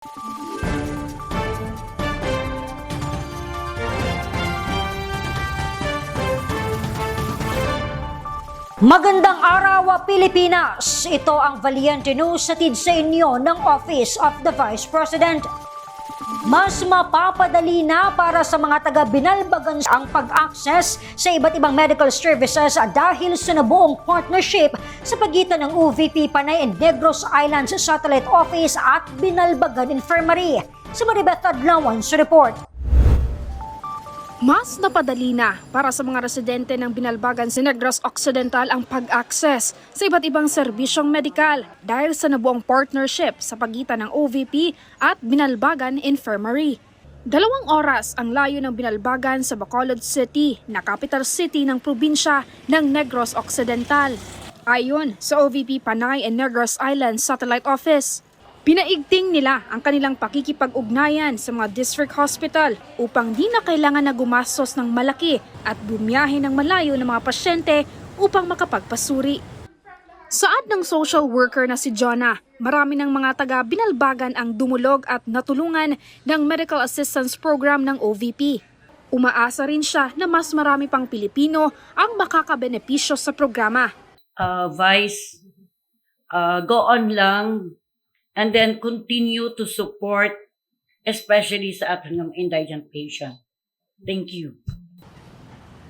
Magandang araw, Pilipinas! Ito ang Valiente News hatid sa inyo ng Office of the Vice President. Mas mapapadali na para sa mga taga-Binalbagan ang pag-access sa iba't ibang medical services dahil sa nabuong partnership sa pagitan ng OVP Panay and Negros Islands Satellite Office at Binalbagan Infirmary. Si Maribeth Adlawan sa report. Mas napadali na para sa mga residente ng Binalbagan sa Negros Occidental ang pag-access sa iba't ibang serbisyong medikal dahil sa nabuong partnership sa pagitan ng OVP at Binalbagan Infirmary. 2 oras ang layo ng Binalbagan sa Bacolod City na capital city ng probinsya ng Negros Occidental. Ayon sa OVP Panay and Negros Islands Satellite Office, pinaigting nila ang kanilang pakikipag-ugnayan sa mga district hospital upang di na kailangan na gumastos ng malaki at bumiyahe ng malayo ng mga pasyente upang makapagpasuri. Saad ng social worker na si Jonah, marami ng mga taga-Binalbagan ang dumulog at natulungan ng Medical Assistance Program ng OVP. Umaasa rin siya na mas marami pang Pilipino ang makakabenepisyo sa programa. Vice, go on lang. And then continue to support, especially sa ating mga indigent patient. Thank you.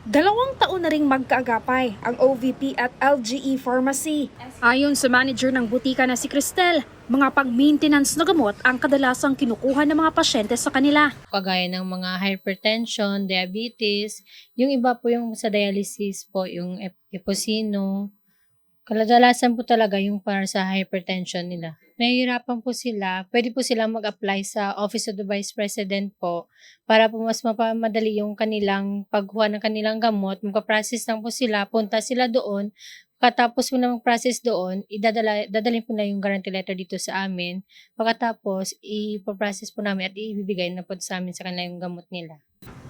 2 taon na ring magkaagapay ang OVP at LGE Pharmacy. Ayon sa manager ng butika na si Cristel, mga pang-maintenance na gamot ang kadalasang kinukuha ng mga pasyente sa kanila. Kagaya ng mga hypertension, diabetes, yung iba po yung sa dialysis po, yung eposino. Kadalasan po talaga yung para sa hypertension nila. Nahihirapan po sila, pwede po silang mag-apply sa Office of the Vice President po para po mas mapamadali yung kanilang pagkuha ng kanilang gamot. Magpa-process lang po sila, punta sila doon. Pagkatapos po na mag-process doon, dadalhin po na yung guarantee letter dito sa amin. Pagkatapos, ipaprocess po namin at ibibigay na po sa amin sa kanila yung gamot nila.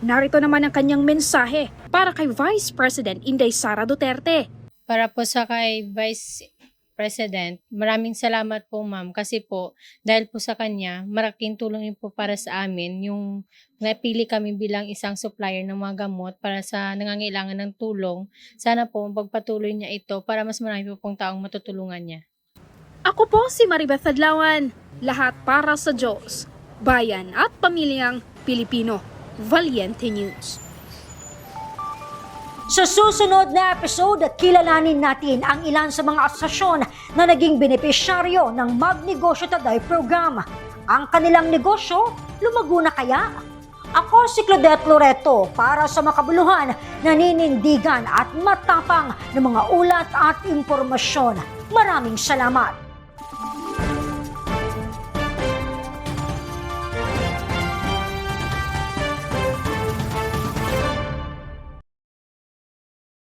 Narito naman ang kanyang mensahe para kay Vice President Inday Sara Duterte. Para po sa kay Vice President, maraming salamat po ma'am kasi po dahil po sa kanya, malaking tulong po para sa amin yung napili kami bilang isang supplier ng mga gamot para sa nangangailangan ng tulong. Sana po pagpatuloy niya ito para mas marami po pong taong matutulungan niya. Ako po si Maribeth Adlawan, lahat para sa Diyos, bayan at pamilyang Pilipino. Valiente News. Sa susunod na episode, kilalanin natin ang ilan sa mga asosasyon na naging benepisyaryo ng Magnegosyo Taday program. Ang kanilang negosyo, lumago na kaya? Ako si Claudette Loreto para sa makabuluhan, naninindigan at matapang ng mga ulat at impormasyon. Maraming salamat!